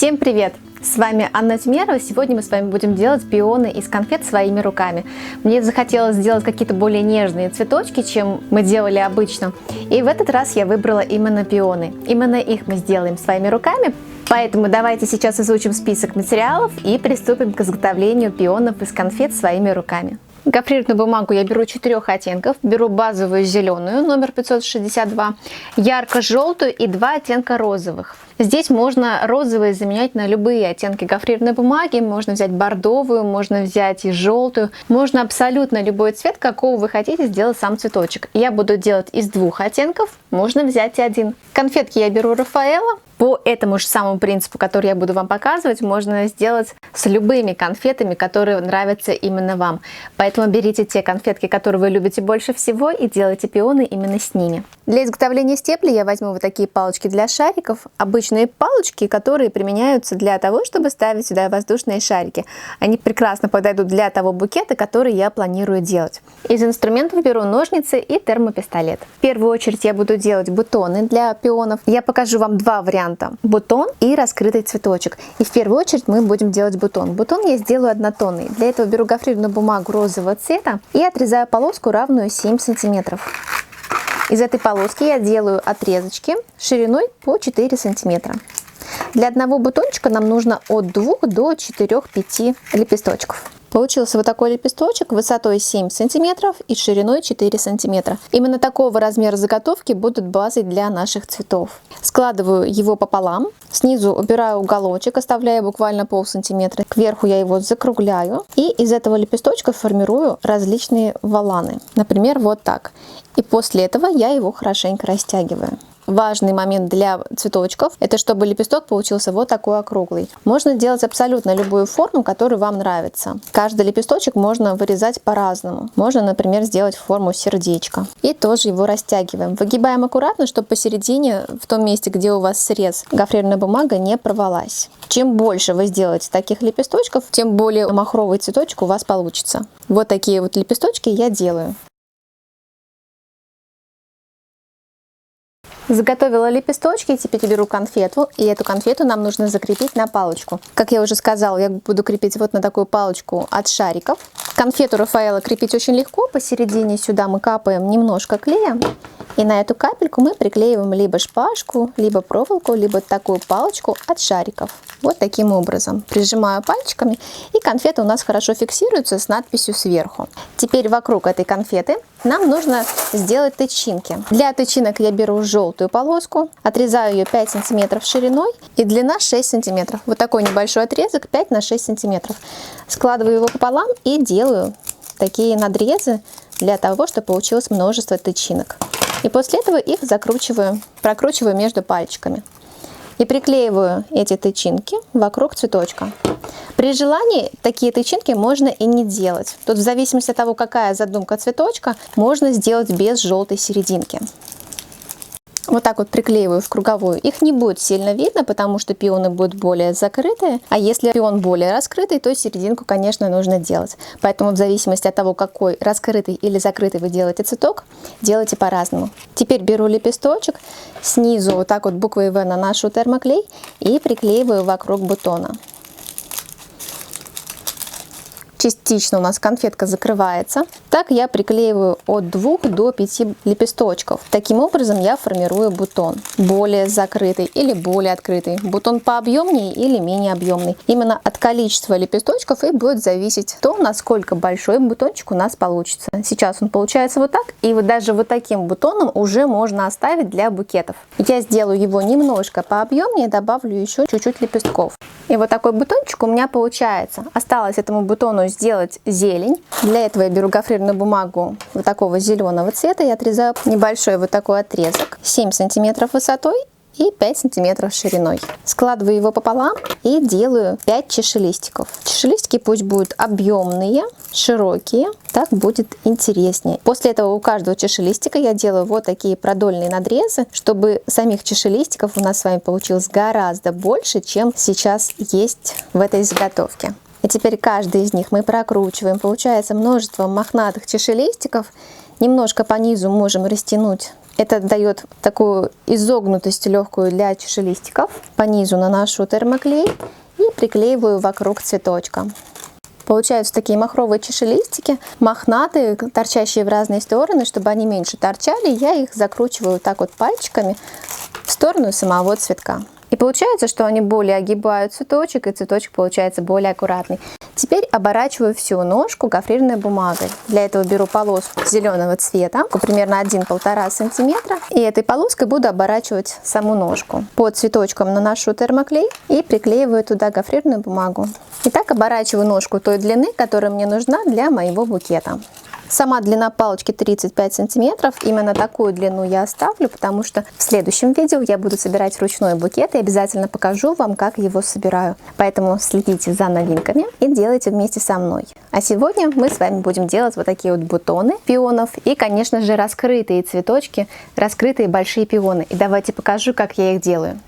Всем привет! С вами Анна Тюмерова. Сегодня мы с вами будем делать пионы из конфет своими руками. Мне захотелось сделать какие-то более нежные цветочки, чем мы делали обычно. И в этот раз я выбрала именно пионы. Именно их мы сделаем своими руками. Поэтому давайте сейчас изучим список материалов и приступим к изготовлению пионов из конфет своими руками. Гофрированную бумагу я беру 4 оттенков. Беру базовую зеленую, номер 562, ярко-желтую и 2 оттенка розовых. Здесь можно розовые заменять на любые оттенки гофрированной бумаги. Можно взять бордовую, можно взять и желтую. Можно абсолютно любой цвет, какого вы хотите сделать сам цветочек. Я буду делать из 2 оттенков, можно взять и один. Конфетки я беру Рафаэлло. По этому же самому принципу, который я буду вам показывать, можно сделать с любыми конфетами, которые нравятся именно вам. Поэтому берите те конфетки, которые вы любите больше всего, и делайте пионы именно с ними. Для изготовления степлей я возьму вот такие палочки для шариков. Обычные палочки, которые применяются для того, чтобы ставить сюда воздушные шарики. Они прекрасно подойдут для того букета, который я планирую делать. Из инструментов беру ножницы и термопистолет. В первую очередь я буду делать бутоны для пионов. Я покажу вам 2 варианта. Бутон и раскрытый цветочек. И в первую очередь мы будем делать бутон. Бутон я сделаю однотонный. Для этого беру гофрированную бумагу розового цвета и отрезаю полоску, равную 7 сантиметров. Из этой полоски я делаю отрезочки шириной по 4 сантиметра. Для одного бутончика нам нужно от 2 до 4-5 лепесточков. Получился вот такой лепесточек высотой 7 сантиметров и шириной 4 сантиметра. Именно такого размера заготовки будут базой для наших цветов. Складываю его пополам. Снизу убираю уголочек, оставляя буквально полсантиметра. Кверху я его закругляю. И из этого лепесточка формирую различные воланы. Например, вот так. И после этого я его хорошенько растягиваю. Важный момент для цветочков – это чтобы лепесток получился вот такой округлый. Можно делать абсолютно любую форму, которая вам нравится. Каждый лепесточек можно вырезать по-разному. Можно, например, сделать форму сердечка. И тоже его растягиваем. Выгибаем аккуратно, чтобы посередине, в том месте, где у вас срез, гофрированная бумага не порвалась. Чем больше вы сделаете таких лепесточков, тем более махровый цветочек у вас получится. Вот такие вот лепесточки я делаю. Заготовила лепесточки, теперь беру конфету, и эту конфету нам нужно закрепить на палочку. Как я уже сказала, я буду крепить вот на такую палочку от шариков. Конфету Рафаэлло крепить очень легко, посередине сюда мы капаем немножко клея, и на эту капельку мы приклеиваем либо шпажку, либо проволоку, либо такую палочку от шариков. Вот таким образом. Прижимаю пальчиками, и конфета у нас хорошо фиксируется с надписью сверху. Теперь вокруг этой конфеты нам нужно сделать тычинки. Для тычинок я беру желтую полоску, отрезаю ее 5 сантиметров шириной и длина 6 сантиметров. Вот такой небольшой отрезок 5 на 6 сантиметров. Складываю его пополам и делаю такие надрезы для того, чтобы получилось множество тычинок. И после этого их закручиваю, прокручиваю между пальчиками. И приклеиваю эти тычинки вокруг цветочка. При желании такие тычинки можно и не делать. Тут в зависимости от того, какая задумка цветочка, можно сделать без желтой серединки. Вот так вот приклеиваю в круговую. Их не будет сильно видно, потому что пионы будут более закрытые. А если пион более раскрытый, то серединку, конечно, нужно делать. Поэтому в зависимости от того, какой раскрытый или закрытый вы делаете цветок, делайте по-разному. Теперь беру лепесточек, снизу вот так вот буквой В наношу термоклей и приклеиваю вокруг бутона. Частично у нас конфетка закрывается. Так я приклеиваю от 2 до 5 лепесточков. Таким образом я формирую бутон. Более закрытый или более открытый. Бутон пообъемнее или менее объемный. Именно от количества лепесточков и будет зависеть то, насколько большой бутончик у нас получится. Сейчас он получается вот так. И вот даже вот таким бутоном уже можно оставить для букетов. Я сделаю его немножко пообъемнее, добавлю еще чуть-чуть лепестков. И вот такой бутончик у меня получается. Осталось этому бутону сделать зелень. Для этого я беру гофрированную бумагу вот такого зеленого цвета и отрезаю небольшой вот такой отрезок 7 сантиметров высотой и 5 сантиметров шириной. Складываю его пополам и делаю 5 чашелистиков. Чашелистики пусть будут объемные, широкие, так будет интереснее. После этого у каждого чашелистика я делаю вот такие продольные надрезы, чтобы самих чашелистиков у нас с вами получилось гораздо больше, чем сейчас есть в этой заготовке. И теперь каждый из них мы прокручиваем. Получается множество мохнатых чашелистиков. Немножко по низу можем растянуть Это дает такую изогнутость легкую для чашелистиков. По низу наношу термоклей и приклеиваю вокруг цветочка. Получаются такие махровые чашелистики, мохнатые, торчащие в разные стороны. Чтобы они меньше торчали, я их закручиваю так вот пальчиками в сторону самого цветка. И получается, что они более огибают цветочек, и цветочек получается более аккуратный. Теперь оборачиваю всю ножку гофрированной бумагой. Для этого беру полоску зеленого цвета, примерно 1-1,5 см. И этой полоской буду оборачивать саму ножку. Под цветочком наношу термоклей и приклеиваю туда гофрированную бумагу. И так оборачиваю ножку той длины, которая мне нужна для моего букета. Сама длина палочки 35 сантиметров. Именно такую длину я оставлю, потому что в следующем видео я буду собирать ручной букет и обязательно покажу вам, как его собираю. Поэтому следите за новинками и делайте вместе со мной. А сегодня мы с вами будем делать вот такие вот бутоны пионов и, конечно же, раскрытые цветочки, раскрытые большие пионы. И давайте покажу, как я их делаю.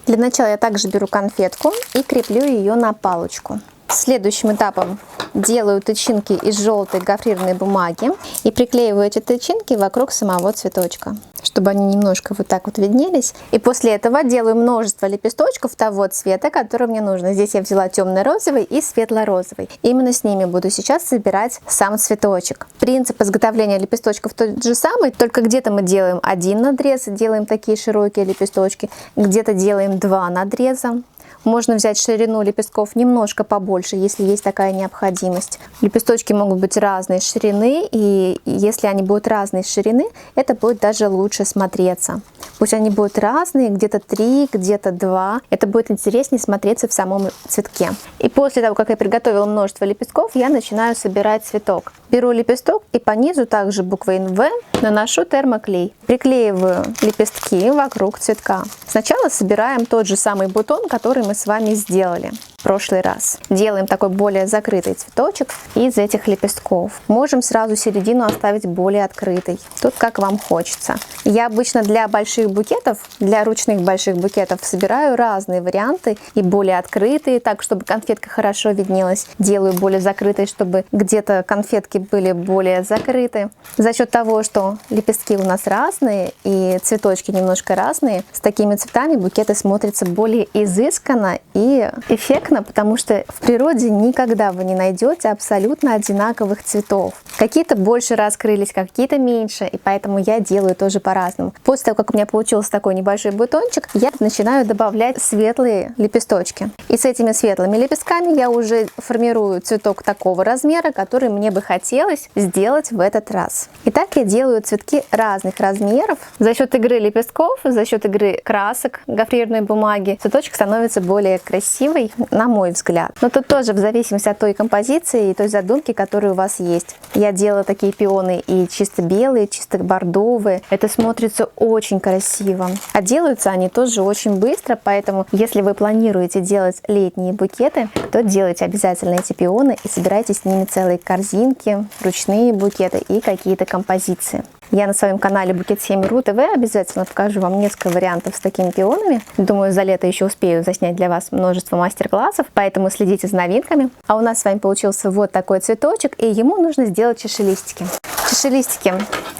Для начала я также беру конфетку и креплю ее на палочку. Следующим этапом делаю тычинки из желтой гофрированной бумаги и приклеиваю эти тычинки вокруг самого цветочка, чтобы они немножко вот так вот виднелись. И после этого делаю множество лепесточков того цвета, который мне нужно. Здесь я взяла темно-розовый и светло-розовый. Именно с ними буду сейчас собирать сам цветочек. Принцип изготовления лепесточков тот же самый, только где-то мы делаем один надрез, делаем такие широкие лепесточки, где-то делаем 2 надреза. Можно взять ширину лепестков немножко побольше, если есть такая необходимость. Лепесточки могут быть разной ширины, и если они будут разной ширины, это будет даже лучше смотреться. Пусть они будут разные, где-то 3, где-то 2. Это будет интереснее смотреться в самом цветке. И после того, как я приготовила множество лепестков, я начинаю собирать цветок. Беру лепесток и по низу также буквой «В» наношу термоклей. Приклеиваю лепестки вокруг цветка. Сначала собираем тот же самый бутон, который мы с вами сделали в прошлый раз. Делаем такой более закрытый цветочек из этих лепестков. Можем сразу середину оставить более открытой. Тут как вам хочется. Я обычно для больших букетов, для ручных больших букетов собираю разные варианты. И более открытые, так чтобы конфетка хорошо виднелась. Делаю более закрытой, чтобы где-то конфетки были более закрыты. За счет того, что лепестки у нас разные и цветочки немножко разные, с такими цветами букеты смотрятся более изысканно и эффектно, потому что в природе никогда вы не найдете абсолютно одинаковых цветов. Какие-то больше раскрылись, какие-то меньше, и поэтому я делаю тоже по-разному. После того, как у меня получился такой небольшой бутончик, я начинаю добавлять светлые лепесточки. И с этими светлыми лепестками я уже формирую цветок такого размера, который мне бы хотелось сделать в этот раз. Итак, я делаю цветки разных размеров. За счет игры лепестков, за счет игры красок гофрированной бумаги цветочек становится более красивый, на мой взгляд. Но тут тоже в зависимости от той композиции и той задумки, которая у вас есть. Я делала такие пионы и чисто белые, чисто бордовые. Это смотрится очень красиво. А делаются они тоже очень быстро, поэтому если вы планируете делать летние букеты, то делайте обязательно эти пионы и собирайте с ними целые корзинки, ручные букеты и какие-то композиции. Я на своем канале Букет7.ru ТВ обязательно покажу вам несколько вариантов с такими пионами. Думаю, за лето еще успею заснять для вас множество мастер-классов, поэтому следите за новинками. А у нас с вами получился вот такой цветочек, и ему нужно сделать чашелистики. Чашелистики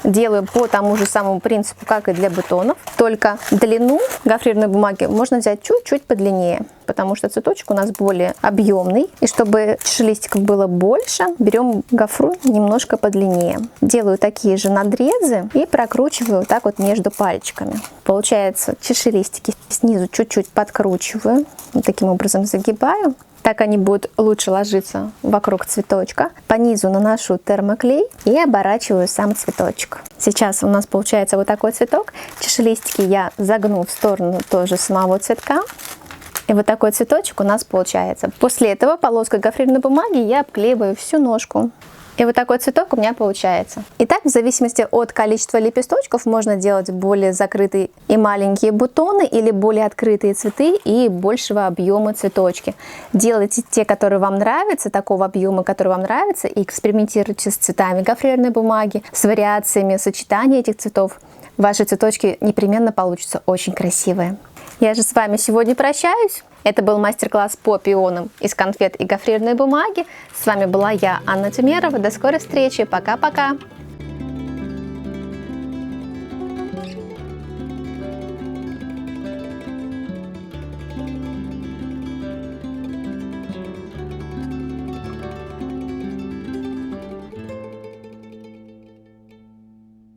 делаю по тому же самому принципу, как и для бутонов, только длину гофрированной бумаги можно взять чуть-чуть подлиннее, потому что цветочек у нас более объемный. И чтобы чашелистиков было больше, берем гофру немножко подлиннее. Делаю такие же надрезы и прокручиваю так вот между пальчиками. Получается чашелистики. Снизу чуть-чуть подкручиваю, вот таким образом загибаю. Так они будут лучше ложиться вокруг цветочка. По низу наношу термоклей и оборачиваю сам цветочек. Сейчас у нас получается вот такой цветок. Чашелистики я загну в сторону тоже самого цветка. И вот такой цветочек у нас получается. После этого полоской гофрированной бумаги я обклеиваю всю ножку. И вот такой цветок у меня получается. Итак, в зависимости от количества лепесточков можно делать более закрытые и маленькие бутоны или более открытые цветы и большего объема цветочки. Делайте те, которые вам нравятся, такого объема, который вам нравится, и экспериментируйте с цветами гофрированной бумаги, с вариациями сочетания этих цветов. Ваши цветочки непременно получатся очень красивые. Я же с вами сегодня прощаюсь. Это был мастер-класс по пионам из конфет и гофрированной бумаги. С вами была я, Анна Тюмерова. До скорой встречи. Пока-пока.